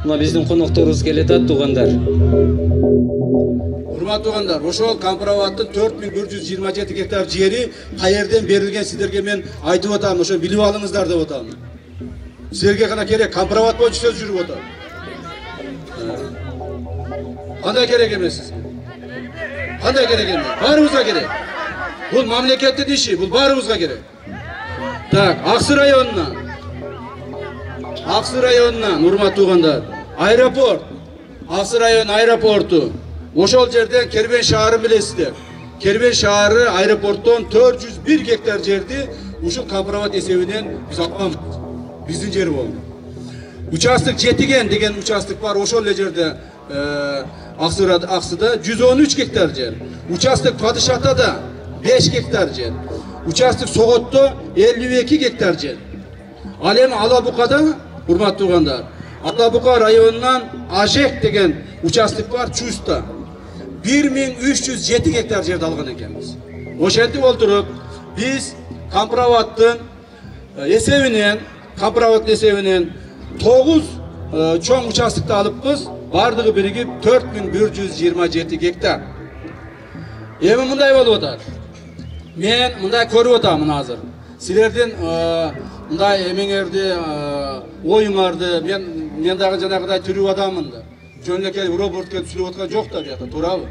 Мына биздин конокторубуз келет туугандар. Урматтуу туугандар, ошол Кампироваттын 4127 гектар жери каерден берилген сиздерге мен айтып атам, ошо билип алыңыздар деп атам. Силерге гана керек, Кампироват боюнча сөз жүрүп атат. Кандай керек эмес сизге? Кандай керек эмес? Баарыбызга керек. Бул мамлекеттин иши, бул баарыбызга керек. Так, Аксы районунан, урматтуу туугандар, аэропорт, Аксы район аэропорту. Ошол жерден Кербен шаарын билесиздер. Кербен шаары аэропорттон 401 гектар жерди ушул Кампироват эсебинен биз алганбыз. Биздин жер болду. Участок Жетиген деген участок бар, ошол эле жерде Аксыда 113 гектар жер. Участок Падышатада 5 гектар жер. Участок Соготто 52 гектар жер. Ал эми Алабукада, урматтуу туугандар, Алабука районунан Ажек деген участок бар, Чуста. 1307 гектар жерди алган экенбиз. Ошентип олтуруп, биз Кампироваттын эсебинен 9 чоң участокты алыппыз, бардыгы биригип 4127 гектар. Эми мындай болуп атат. Мен мындай көрүп атам азыр. Силердин мындай эмеңерди, оюңарды мен дагы жанагыдай түрүп адаммын да. Жөнөкөй робот келип сүйлөп аткан жок да бияка, туурабы?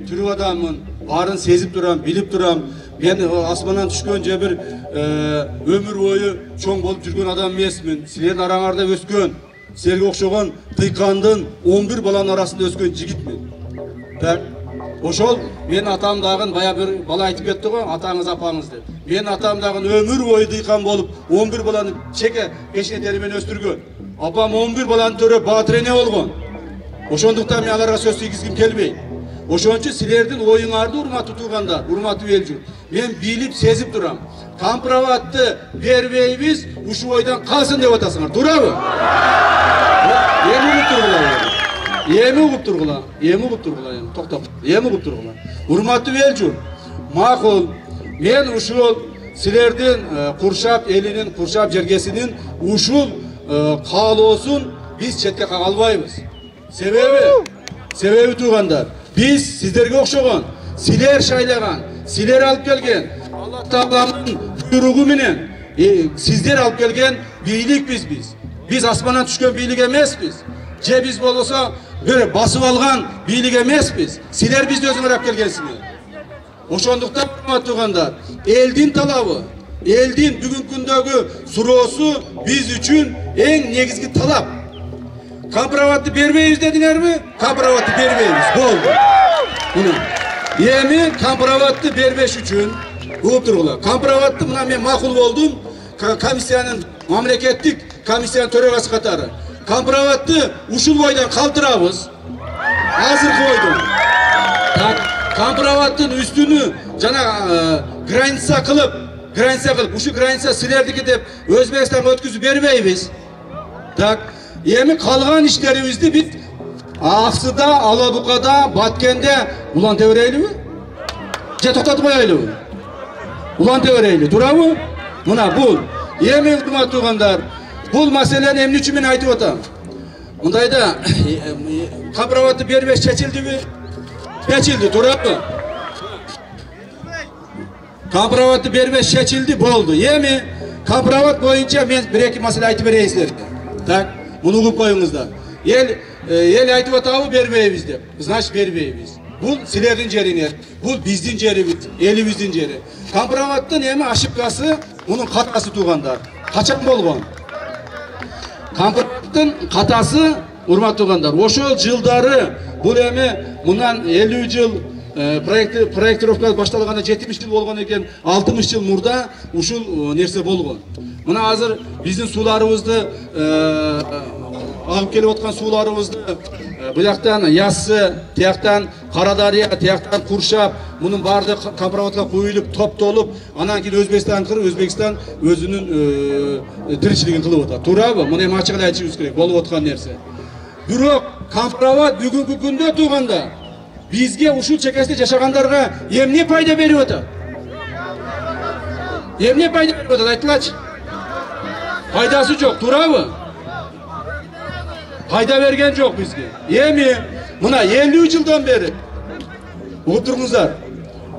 Түрүп адаммын, баарын сезип турам, билип турам. Мен асмандан түшкөн же бир өмүр бою чоң болуп жүргөн адам эмесмин. Силердин араңарда өскөн, силерге окшогон тыйкандын 11 баланын арасында өскөн жигитмин. Так, ошол мен атам дагы бая бир бала айтып кетти го, атаңыз апаңыз деп. Мен атам дагы өмүр бою тыйкан болуп 11 баланы чеке кечине термен өстүргөн. Апам 11 баланы төрөп баатырене болгон. Ошондуктан мен аларга сөз тийгизгим келбейт. Ошон үчүн силердин оюңарды, урматтуу туугандар, урматтуу эл журт, мен билип сезип турам. Кампироватты бербейбиз, ушул ойдан калсын деп атасыңар, туурабы? Эми угуп тургула. Токтоп. Эми угуп тургула. Урматтуу эл журт, макул, мен ушул силердин Куршап элинин, Куршап жергесинин ушул каалоосун биз четке кага албайбыз. Себеби туугандар, биз сиздерге окшогон, силер шайлаган, силер алып келген, Алла Тааланын буйругу менен сиздер алып келген бийликпиз біз. Биз асмандан түшкөн бийлик эмеспиз. Же биз болсо бир басып алган бийлик эмеспиз. Силер бизди өзүңөр алып келгенсиңер. Ошондуктан туугандар, элдин талабы, элдин бүгүнкү күндөгү суроосу биз үчүн эң негизги талап. Кампироватты бербейбиз дедиңерби? Кампироватты бербейбиз. Болду. Эми Кампироватты бербеш үчүн угуп тургула. Кампироватты мына мен макул болдум. Комиссиянын, мамлекеттик комиссиянын төрагасы катары. Кампироватты ушул бойдан калтырабыз. Азыркы бойдон. Так, Кампироваттын үстүнү жана граница кылып, ушу граница силердики деп Өзбекстанга өткүзүп бербейбиз. Так, эми калган иштерибизди биз Аксыда, Алабукада, Баткенде улантып берелиби? Же токтотуп коелуби? Улантып берели, туурабы? Мына бул эми урматтуу туугандар, бул маселени эмне үчүн мен айтып атам? Мындайда Кампироватты бербеш чечилдиби? Чечилди, туурабы? Кампироватты бербеш чечилди, болду. Эми Кампироват боюнча мен бир-эки маселе айтып берейин силерге. Так, муну угуп коюңуздар. Ел айтып атабы бербейбиз деп. Значит бербейбиз. Бул силердин жериңер, бул биздин жерибиз, элибиздин жери. Кампироваттын эми ошибкасы, мунун катасы туугандар. Качан болгон? Кампироваттын катасы, урматтуу туугандар, ошол жылдары бул эми мындан 50 жыл проектировка башталганда 70 жыл болгон экен, 60 жыл мурда ушул нерсе болгон. Мына азыр биздин сууларыбызды агып келип аткан сууларыбызды бuyактан Яссы, тияктан Карадария, тияктан Куршап, мунун баардыгы Кампироватка куюлуп, топтолуп, анан кийин Өзбекстан кырып, Өзбекстан өзүнүн тиричилигин кылып атат. Туурабы? Муну эми ачык эле айтышыбыз керек, болуп аткан нерсе. Бирок Кампироват бүгүнкү күндө тууганда бизге ушул чекесинде жашагандарга эмне пайда берип атат? Эмне пайда берип атат? Айтылачы. Пайдасы жок, туурабы? Пайда берген жоқ бізге. Эми мына 50 жылдан бері отырыңыздар.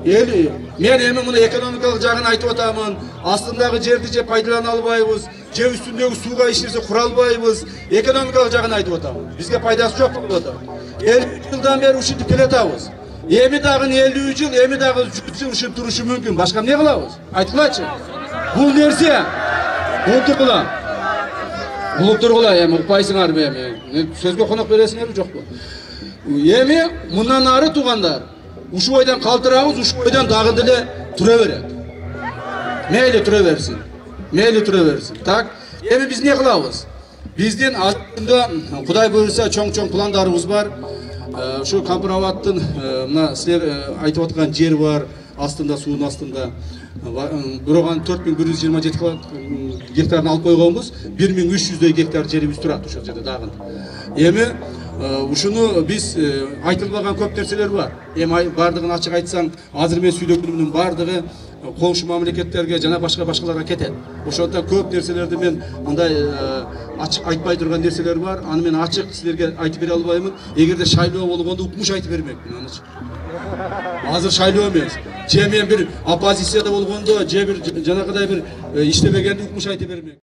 Мен эми мына экономикалық жағын айтып отамын. Астындағы жерді же пайдалана албайбыз, же үстіндегі суға ешнәрсе құра албайбыз. Экономикалық жағын айтып отамын. Бізге пайдасы жоқ болып отыр. 50 жылдан бері ушинтип келатабыз. Эми дагы 50 жыл, эми дагы 100 жыл ушинтип турушу мүмкүн. Башка эмне кылабыз? Айтылачы. Бул нерсе Улуп тургула, эми укпайсыңарбы эми? Сөзгө конок бересиңерби жокпу? Эми мындан ары туугандар, ушул ойдан калтырабыз, ушул ойдан дагы деле тура берет. Мейли тура берсин. Так, эми биз эмне кылабыз? Биздин алдында Кудай буйруса чоң пландарыбыз бар. Ошо Кампыраваттын мына силер айтып аткан жер бар, астында, суунун астында. Бироган 4127 гектарын алып койгонбуз, 1300 гектар жерибиз турат ошол жерде дагы. Эми ушуну биз айтылбаган көп нерселер бар. Эми бардыгын ачык айтсам, азыр мен сүйлөгөнүмдүн бардыгы коңшу мамлекеттерге жана башкаларга кетет. Ошондон көп нерселерди мен мындай ачык айтпай турган нерселер бар. Аны мен ачык силерге айтып бере албаймын. Эгерде шайлоо болгондо укмуш айтып бермекмин анычы. Азыр шайлоо эмес. Же мен бир оппозицияда болгондо, же бир жанагыдай бир иштебегенди укмуш айтып бермек.